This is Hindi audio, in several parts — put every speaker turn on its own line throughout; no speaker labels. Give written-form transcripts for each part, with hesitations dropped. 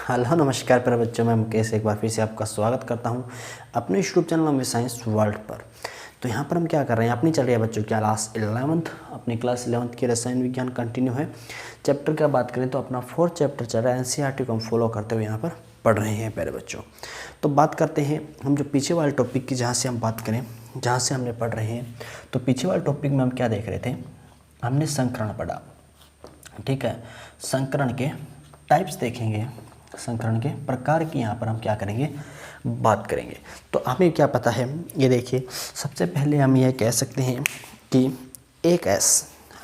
हेलो नमस्कार प्यारे बच्चों, मैं मुकेश एक बार फिर से आपका स्वागत करता हूं अपने यूट्यूब चैनल में साइंस वर्ल्ड पर। तो यहां पर हम क्या कर रहे हैं, अपनी चल रही है बच्चों क्लास 11th, अपनी क्लास 11th की रसायन विज्ञान कंटिन्यू है। चैप्टर की बात करें तो अपना 4th चैप्टर चल रहा है, एनसीईआरटी को हम फॉलो करते हुए यहाँ पर पढ़ रहे हैं प्यारे बच्चों। तो बात करते हैं हम जो पीछे वाले टॉपिक की, जहाँ से हम बात करें, जहाँ से हमने पढ़ रहे हैं। तो पीछे वाले टॉपिक में हम क्या देख रहे थे, हमने संकरण पढ़ा, ठीक है। संकरण के टाइप्स देखेंगे, संकरण के प्रकार की यहाँ पर हम क्या करेंगे, बात करेंगे। तो हमें क्या पता है, ये देखिए, सबसे पहले हम ये कह सकते हैं कि एक एस,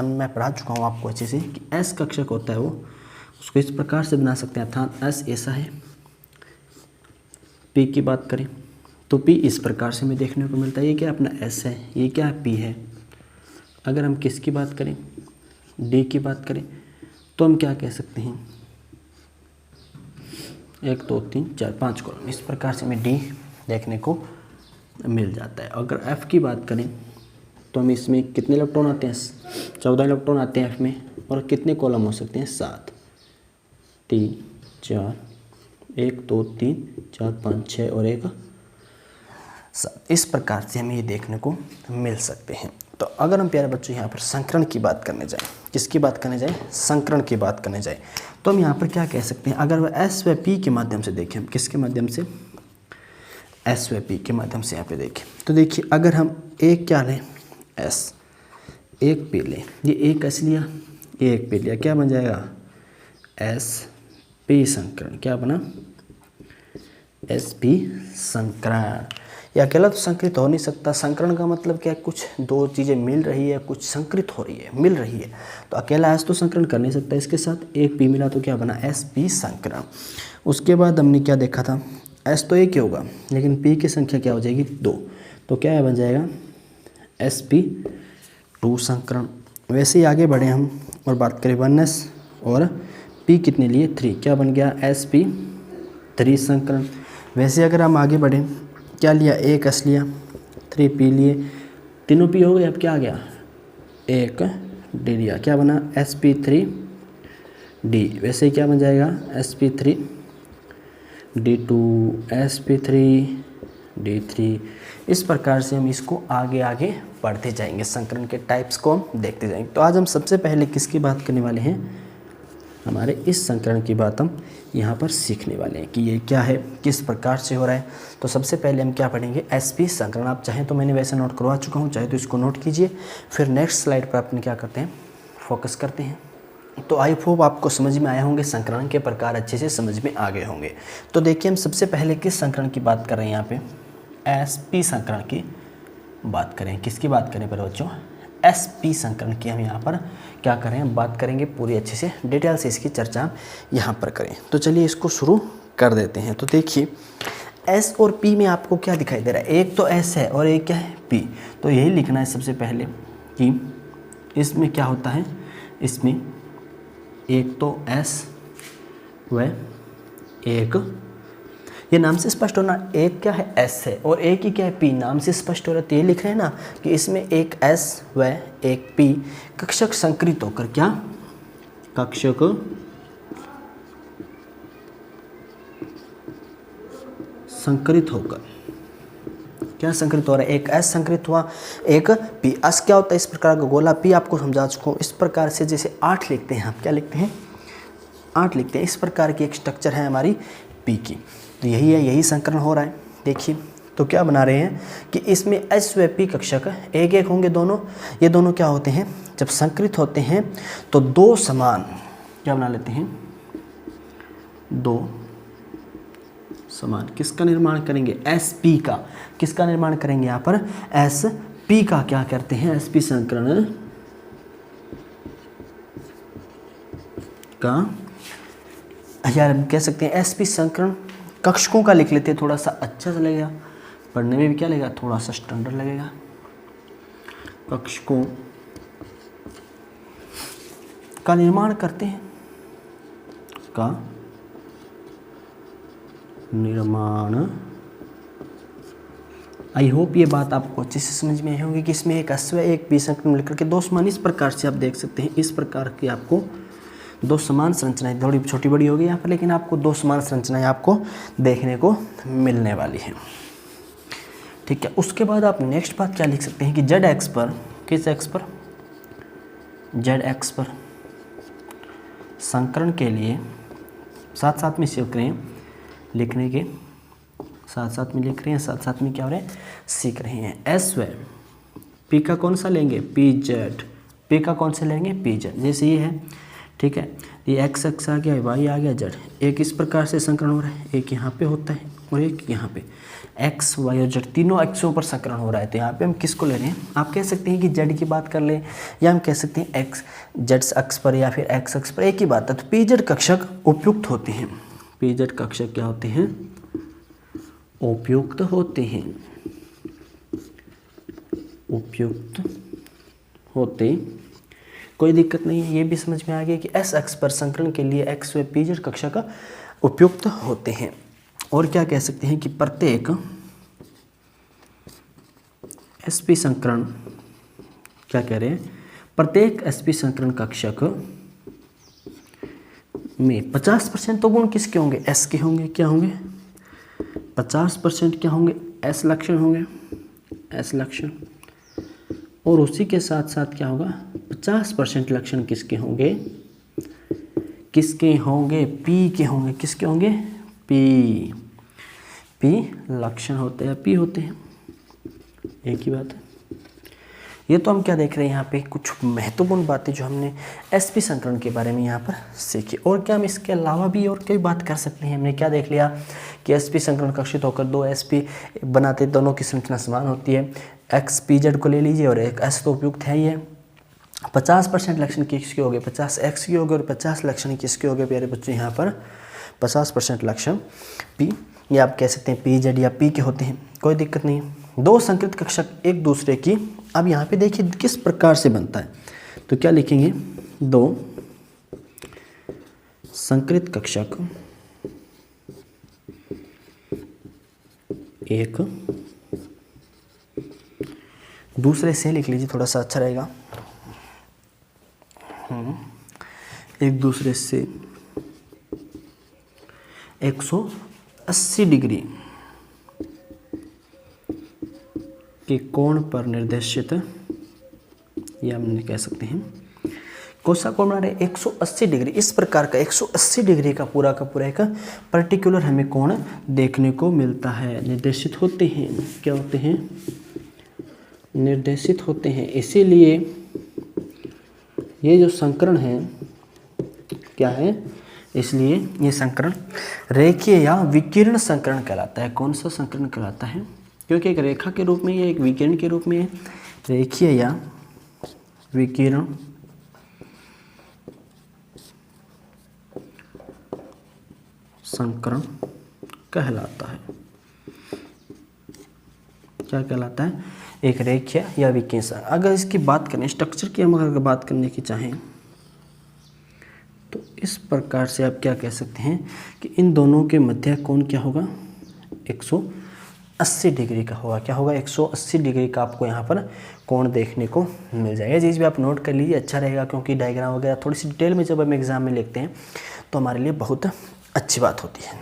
मैं पढ़ा चुका हूँ आपको अच्छे से कि एस कक्षक होता है वो, उसको इस प्रकार से बना सकते हैं, अर्थात एस ऐसा है। पी की बात करें तो पी इस प्रकार से हमें देखने को मिलता है, ये क्या अपना एस है, ये क्या है पी है। अगर हम किसकी बात करें, डी की बात करें, तो हम क्या कह सकते हैं, 1 2 3 4 5 कॉलम, इस प्रकार से हमें डी देखने को मिल जाता है। अगर एफ़ की बात करें तो हम इसमें कितने इलेक्ट्रॉन आते हैं, 14 इलेक्ट्रॉन आते हैं एफ में, और कितने कॉलम हो सकते हैं, 7, 3 4 1 2 3 4 5 6 और 1 7, इस प्रकार से हमें ये देखने को मिल सकते हैं। तो अगर हम प्यारे बच्चों यहाँ पर संकरण की बात करने जाएं, किसकी बात करने जाएं, संकरण की बात करने जाएं, तो हम यहाँ पर क्या कह सकते हैं, अगर वह एस व पी के माध्यम से देखें, हम किसके माध्यम से, एस व पी के माध्यम से यहाँ पे देखें, तो देखिए अगर हम एक क्या लें, एस, एक पी लें, ये एक एस लिया, ये एक पी लिया, क्या बन जाएगा, एस पी संकरण। क्या बना, एस पी संकरण। या अकेला तो संकरित हो नहीं सकता, संकरण का मतलब क्या है, कुछ दो चीज़ें मिल रही है, कुछ संकरित हो रही है, मिल रही है। तो अकेला एस तो संकरण कर नहीं सकता, इसके साथ एक पी मिला तो क्या बना, एस पी संकरण। उसके बाद हमने क्या देखा था, एस तो एक ही होगा, लेकिन पी की संख्या क्या हो जाएगी, 2, तो क्या है, बन जाएगा एस पी 2 संकरण। वैसे ही आगे बढ़े हम और बात करें 1s और पी कितने लिए, 3, क्या बन गया, एस पी 3 संकरण। वैसे अगर हम आगे बढ़ें, क्या लिया, एक एस लिया, 3 पी लिए, तीनों पी हो गए, अब क्या आ गया, एक डी लिया, क्या बना, एस पी 3 डी। वैसे ही क्या बन जाएगा, S P 3 D 2, S P 3 D 3। इस प्रकार से हम इसको आगे आगे पढ़ते जाएंगे, संकरण के टाइप्स को हम देखते जाएंगे। तो आज हम सबसे पहले किसकी बात करने वाले हैं, हमारे इस संकरण की बात हम यहाँ पर सीखने वाले हैं कि ये क्या है, किस प्रकार से हो रहा है। तो सबसे पहले हम क्या पढ़ेंगे, एसपी संकरण। आप चाहें तो मैंने वैसे नोट करवा चुका हूँ, चाहे तो इसको नोट कीजिए, फिर नेक्स्ट स्लाइड पर अपने क्या करते हैं, फोकस करते हैं। तो आई होप आपको समझ में आया होंगे, संकरण के प्रकार अच्छे से समझ में आ गए होंगे। तो देखिए हम सबसे पहले किस संकरण की बात कर रहे हैं, यहाँ पे एसपी संकरण की बात करें। किसकी बात करें पर बच्चों, एसपी संकरण की हम यहाँ पर क्या करें, बात करेंगे, पूरी अच्छे से डिटेल से इसकी चर्चा यहाँ पर करें। तो चलिए इसको शुरू कर देते हैं। तो देखिए एस और पी में आपको क्या दिखाई दे रहा है, एक तो एस है और एक क्या है, पी। तो यही लिखना है सबसे पहले कि इसमें क्या होता है, इसमें एक तो एस व एक, ये नाम से स्पष्ट होना, एक क्या है, एस है और एक ही क्या है, पी, नाम से स्पष्ट हो रहा है। तो ये लिख रहे हैं ना कि इसमें एक एस व एक पी कक्षक संकरित होकर, क्या, कक्षक संकरित होकर, क्या संकरित हो रहा है, एक एस संकरित हुआ, एक पी। एस क्या होता है, इस प्रकार का गोला, पी आपको समझा चुका हूँ। इस प्रकार से जैसे 8 लिखते हैं, आप क्या लिखते हैं, 8 लिखते हैं, इस प्रकार की एक स्ट्रक्चर है हमारी पी की। तो यही है, यही संकरण हो रहा है। देखिए तो क्या बना रहे हैं कि इसमें एस व पी कक्षक एक एक होंगे दोनों। ये दोनों क्या होते हैं, जब संकरित होते हैं तो दो समान क्या बना लेते हैं, दो समान किसका निर्माण करेंगे, एस पी का। किसका निर्माण करेंगे यहाँ पर, एस पी का क्या करते हैं, एस पी संकरण का, यार हम कह सकते हैं एसपी संकरण कक्षकों का लिख लेते हैं, थोड़ा सा अच्छा सा लगेगा, पढ़ने में भी क्या लगेगा, थोड़ा सा स्टैंडर्ड लगेगा। कक्षकों का निर्माण करते हैं, का निर्माण। आई होप ये बात आपको अच्छे से समझ में आई होगी कि इसमें एक एस व एक पी संकरण मिलकर के दो समान, इस प्रकार से आप देख सकते हैं, इस प्रकार की आपको दो समान संरचनाएं, थोड़ी छोटी बड़ी होगी यहाँ पर, लेकिन आपको दो समान संरचनाएं आपको देखने को मिलने वाली हैं। ठीक है, उसके बाद आप नेक्स्ट बात क्या लिख सकते हैं कि जेड एक्स पर, किस एक्स पर, जेड एक्स पर संकरण के लिए साथ साथ में सीख रहे हैं, लिखने के साथ साथ में लिख रहे हैं, साथ साथ में क्या हो रहे हैं, सीख रहे हैं। एस व पी का कौन सा लेंगे, पी जेड, पी का कौन सा लेंगे, पी जेड। जैसे ये है, ठीक है, ये एक्स एक्स आ गया, वाई आ गया, जेड। एक इस प्रकार से संकरण हो रहा है, एक यहाँ पे होता है और एक यहाँ पे, एक्स वाई और जेड तीनों एक्सों पर संकरण हो रहा है। तो यहाँ पे हम किसको ले रहे हैं, आप कह सकते हैं कि जेड की बात कर लें, या हम कह सकते हैं एक्स जेड अक्ष पर या फिर एक्स अक्ष पर, एक ही बात है। तो पी जेड कक्षक उपयुक्त होते हैं, पी जेड कक्षक क्या होते हैं, उपयुक्त होते हैं, उपयुक्त होते, कोई दिक्कत नहीं है। ये भी समझ में आ गया कि एस अक्ष पर संकरण के लिए एक्स व पी जेड कक्षक उपयुक्त होते हैं। और क्या कह सकते हैं कि प्रत्येक एसपी संकरण, क्या कह रहे हैं, प्रत्येक एसपी संकरण कक्षक में 50% तो गुण किसके होंगे, एस के होंगे, क्या होंगे, 50% क्या होंगे, एस लक्षण होंगे, एस लक्षण। और उसी के साथ साथ क्या होगा, 50% लक्षण किसके होंगे, किसके होंगे, पी के होंगे, किसके होंगे, पी, पी लक्षण होते हैं, पी होते हैं, एक ही बात है। ये तो हम क्या देख रहे हैं यहाँ पे, कुछ महत्वपूर्ण बातें जो हमने एसपी संकरण के बारे में यहाँ पर सीखी। और क्या हम इसके अलावा भी और कई बात कर सकते हैं। हमने क्या देख लिया कि एसपी संकरण कक्षित होकर दो एसपी बनाते, दोनों की संरचना समान होती है। एक्स पी जेड को ले लीजिए और एक एस तो उपयुक्त है ही है। 50% लक्षण किसके हो गए, 50 एक्स के हो गए और 50 लक्षण किसके हो गए प्यारे बच्चों, यहाँ पर 50% लक्षण पी, या आप कह सकते हैं पी जेड या पी के होते हैं, कोई दिक्कत नहीं है। दो संकृत कक्षक एक दूसरे की, अब यहाँ पे देखिए किस प्रकार से बनता है, तो क्या लिखेंगे, दो संकृत कक्षक एक दूसरे से, लिख लीजिए थोड़ा सा अच्छा रहेगा, एक दूसरे से 180 डिग्री के कोण पर निर्देशित, या हम कह सकते हैं कौन सा कोण बना रहे, 180 डिग्री। इस प्रकार का 180 डिग्री का पूरा एक पर्टिकुलर हमें कोण देखने को मिलता है, निर्देशित होते हैं, क्या होते हैं, निर्देशित होते हैं। इसीलिए ये जो संकरण है क्या है, इसलिए ये संकरण रेखीय या विकिरण संकरण कहलाता है। कौन सा संकरण कहलाता है, क्योंकि एक रेखा के रूप में, ये एक विकिरण के रूप में है, रेखीय या विकिरण संकरण कहलाता है। क्या कहलाता है, एक रेखीय या विकिरण। अगर इसकी बात करें स्ट्रक्चर की, हम अगर बात करने की चाहें तो इस प्रकार से आप क्या कह सकते हैं कि इन दोनों के मध्य कोण क्या होगा, 180 डिग्री का होगा। क्या होगा, 180 डिग्री का आपको यहाँ पर कोण देखने को मिल जाएगा। ये चीज़ भी आप नोट कर लीजिए, अच्छा रहेगा, क्योंकि डायग्राम वगैरह थोड़ी सी डिटेल में जब हम एग्जाम में लिखते हैं तो हमारे लिए बहुत अच्छी बात होती है।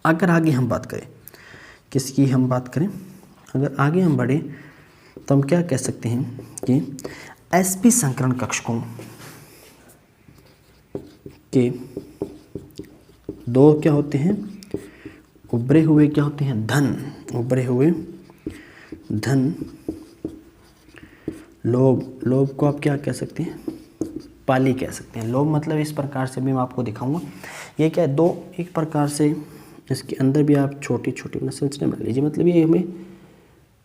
अगर आगे हम बात करें, किसकी हम बात करें, अगर आगे हम बढ़े तो हम क्या कह सकते हैं कि एसपी संकरण कक्षकों के दो क्या होते हैं, उभरे हुए क्या होते हैं, धन, उभरे हुए धन लोब, लोब को आप क्या कह सकते हैं, पाली कह सकते हैं। लोब मतलब इस प्रकार से भी मैं आपको दिखाऊंगा। ये क्या है, दो एक प्रकार से, इसके अंदर भी आप छोटी छोटी संरचना बना लीजिए। मतलब ये हमें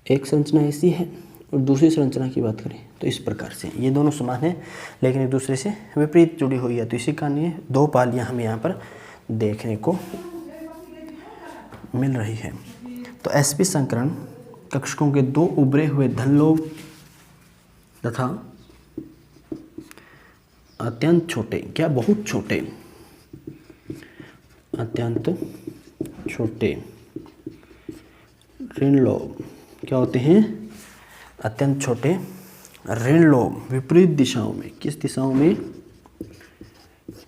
एक संरचना ऐसी है और दूसरी संरचना की बात करें तो इस प्रकार से, ये दोनों समान हैं लेकिन एक दूसरे से विपरीत जुड़ी हुई है। तो इसी कारण ये दो पालियाँ हमें यहाँ पर देखने को मिल रही है। तो एसपी संकरण कक्षकों के दो उभरे हुए धन लोब तथा अत्यंत छोटे, क्या बहुत छोटे, अत्यंत छोटे ऋण लोब क्या होते हैं, अत्यंत छोटे ऋण लोब विपरीत दिशाओं में, किस दिशाओं में,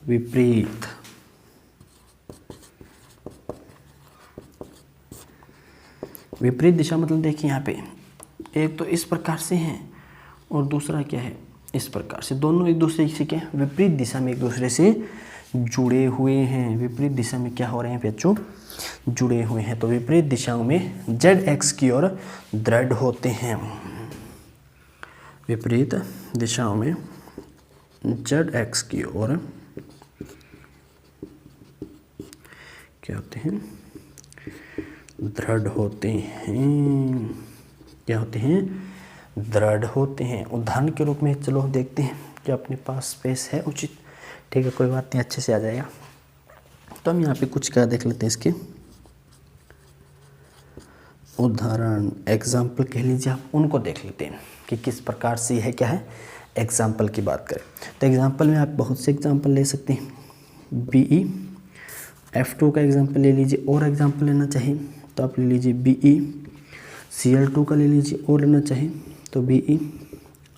विपरीत विपरीत दिशा मतलब देखिए यहाँ पे एक तो इस प्रकार से है और दूसरा क्या है इस प्रकार से, दोनों एक दूसरे से क्या विपरीत दिशा में एक दूसरे से जुड़े हुए हैं। विपरीत दिशा में क्या हो रहे हैं बच्चों, जुड़े हुए हैं। तो विपरीत दिशाओं में ZX की ओर दृढ़ होते हैं। विपरीत दिशाओं में ZX की ओर क्या होते हैं, दृढ़ होते हैं। क्या होते हैं, दृढ़ होते हैं। उदाहरण के रूप में चलो देखते हैं कि अपने पास स्पेस है उचित, ठीक है, कोई बात नहीं, अच्छे से आ जाएगा। तो हम यहाँ पे कुछ क्या देख लेते हैं, इसके उदाहरण एग्जाम्पल कह लीजिए आप, उनको देख लेते हैं कि किस प्रकार से है क्या है। एग्जाम्पल की बात करें तो एग्जाम्पल में आप बहुत से एग्जाम्पल ले सकते हैं। BE F2 का एग्जाम्पल ले लीजिए, और एग्जाम्पल लेना चाहिए तो आप ले लीजिए BE Cl2 का ले लीजिए, और लेना चाहिए तो BE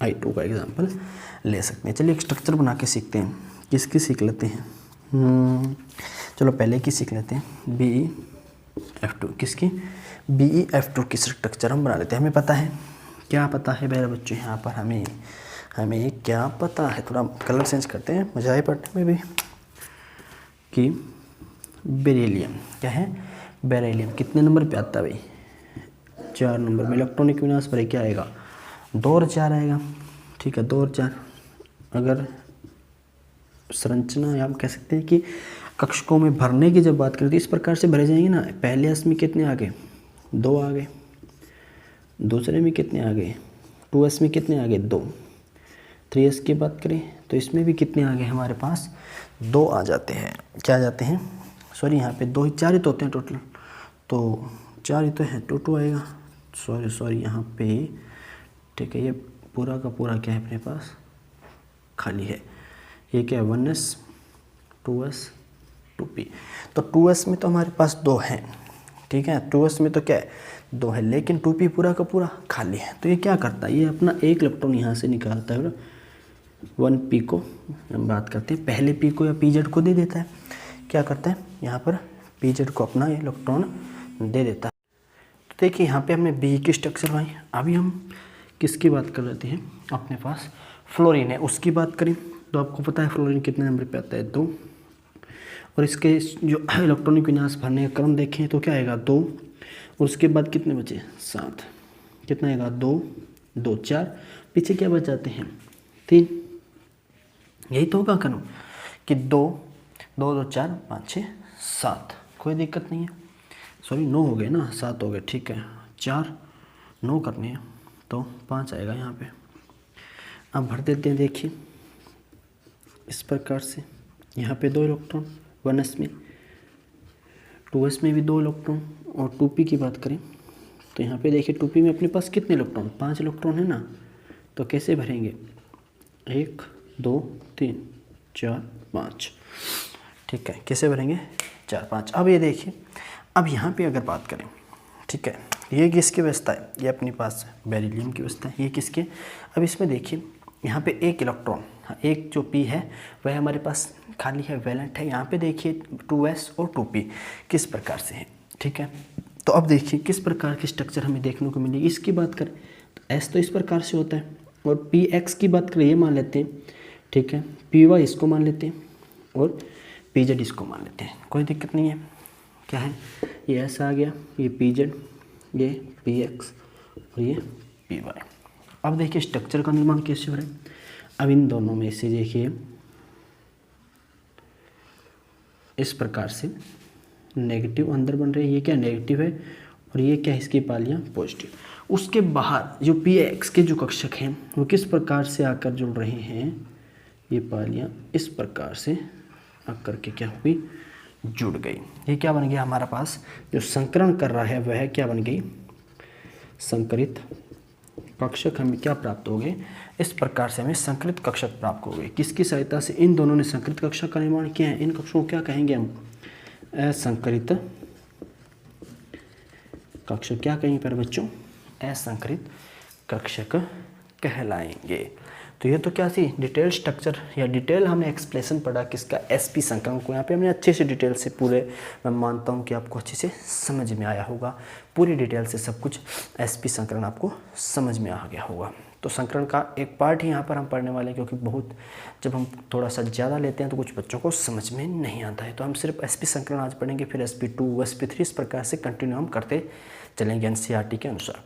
I2 का एग्जाम्पल ले सकते हैं। चलिए एक स्ट्रक्चर बना के सीखते हैं, किसकी सीख लेते हैं। चलो पहले की सीख लेते हैं, BE F2 किसकी, BE F2 की स्ट्रक्चर हम बना लेते हैं। हमें पता है, क्या पता है मेरे बच्चों, यहाँ पर हमें क्या पता है, थोड़ा कलर चेंज करते हैं, मजा आए पढ़ने में भी, कि बेरिलियम क्या है, बेरिलियम कितने नंबर पे आता है भाई, 4 नंबर में। इलेक्ट्रॉनिक विन्यास पर क्या आएगा, 2 और 4 आएगा, ठीक है, 2 और 4। अगर संरचना या हम कह सकते हैं कि कक्षकों में भरने की जब बात करें तो इस प्रकार से भरे जाएंगे ना। पहले एस में कितने आ गए, 2 आ गए, दूसरे में कितने आ गए, 2s में कितने आ गए, 2। 3s की बात करें तो इसमें भी कितने आ गए, हमारे पास 2 आ जाते हैं। क्या आ जाते हैं, सॉरी यहाँ पे 2 ही 4 ही तो होते हैं टोटल, तो 4 ही तो है, 2 आएगा, सॉरी यहाँ पे, ठीक है। ये पूरा का पूरा क्या है अपने पास, खाली है। ये क्या है, 1s 2s 2p। तो 2s में तो हमारे पास 2 हैं, ठीक है, 2s में तो क्या है, 2 है, लेकिन 2p पूरा का पूरा खाली है। तो ये क्या करता है, ये अपना एक इलेक्ट्रॉन यहाँ से निकालता है, 1p को हम बात करते हैं, पहले p को या pz को दे देता है। क्या करता है, यहाँ पर pz को अपना इलेक्ट्रॉन दे देता है। तो देखिए यहाँ पे हमने B की स्ट्रक्चर बनाई। अभी हम किसकी बात कर लेते हैं, अपने पास फ्लोरीन है उसकी बात करें तो आपको पता है फ्लोरीन कितने नंबर पे आता है, 2। और इसके जो इलेक्ट्रॉनिक विन्यास भरने का क्रम देखें तो क्या आएगा, 2, और उसके बाद कितने बचे, 7। कितना आएगा, 2 2 4, पीछे क्या बच जाते हैं, 3। यही तो होगा क्रम कि 2 2 2 4 5 6 7, कोई दिक्कत नहीं है। सॉरी 9 हो गए ना, 7 हो गए, ठीक है, 4 9 करने हैं तो 5 आएगा यहाँ पे। अब भर देते हैं, देखिए इस प्रकार से, यहाँ पे 2 इलेक्ट्रॉन 1s में, 2s में भी 2 इलेक्ट्रॉन, और 2p की बात करें तो यहाँ पे देखिए 2p में अपने पास कितने इलेक्ट्रॉन, 5 इलेक्ट्रॉन है ना। तो कैसे भरेंगे, 1 2 3 4 5, ठीक है, कैसे भरेंगे, 4 5। अब ये देखिए, अब यहाँ पे अगर बात करें, ठीक है, ये किसकी व्यवस्था है, ये अपने पास बेरिलियम की व्यवस्था है, ये किसके। अब इसमें देखिए यहाँ पे एक इलेक्ट्रॉन, एक जो p है वह हमारे पास खाली है, वैलेंट है। यहाँ पे देखिए 2s और 2p किस प्रकार से है, ठीक है। तो अब देखिए किस प्रकार की स्ट्रक्चर हमें देखने को मिलेगी। इसकी बात करें तो s तो इस प्रकार से होता है, और px की बात करें ये मान लेते हैं, ठीक है, py इसको मान लेते हैं, और pz इसको मान लेते हैं, कोई दिक्कत नहीं है। क्या है, ये s आ गया, ये pz, ये px और ये py। अब देखिए स्ट्रक्चर का निर्माण कैसे हो रहा है। अब इन दोनों में से देखिए इस प्रकार से नेगेटिव अंदर बन रहे हैं, ये क्या नेगेटिव है और ये क्या है, इसकी पालियाँ पॉजिटिव। उसके बाहर जो px के जो कक्षक हैं वो किस प्रकार से आकर जुड़ रहे हैं, ये पालियाँ इस प्रकार से आकर के क्या हुई, जुड़ गई। ये क्या बन गया, हमारा पास जो संकरण कर रहा है वह क्या बन गई, संकरित कक्षक हमें क्या प्राप्त हो गए, इस प्रकार से हमें संकरित कक्षक प्राप्त हो गए। किसकी सहायता से, इन दोनों ने संकरित कक्षक का निर्माण किया है। इन कक्षकों को क्या कहेंगे हम, असंकरित कक्षक। क्या कहेंगे पर बच्चों, असंकरित कक्षक कहलाएंगे। तो ये तो क्या सी डिटेल स्ट्रक्चर या डिटेल हमने एक्सप्लेनेशन पढ़ा किसका, एसपी संकरण को। यहाँ पे हमने अच्छे से डिटेल से पूरे, मैं मानता हूँ कि आपको अच्छे से समझ में आया होगा, पूरी डिटेल से सब कुछ एसपी संकरण आपको समझ में आ गया होगा। तो संकरण का एक पार्ट ही यहाँ पर हम पढ़ने वाले हैं, क्योंकि बहुत जब हम थोड़ा सा ज़्यादा लेते हैं तो कुछ बच्चों को समझ में नहीं आता है। तो हम सिर्फ एसपी संकरण आज पढ़ेंगे, फिर SP2 SP3 इस प्रकार से कंटिन्यू हम करते चलेंगे NCERT के अनुसार।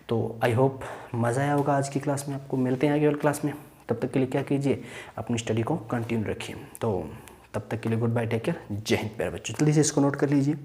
तो आई होप मज़ा आया होगा आज की क्लास में। आपको मिलते हैं आगे वाली क्लास में, तब तक के लिए क्या कीजिए, अपनी स्टडी को कंटिन्यू रखिए। तो तब तक के लिए गुड बाय, टेक केयर, जय हिंद प्यारे बच्चों। जल्दी से इसको नोट कर लीजिए।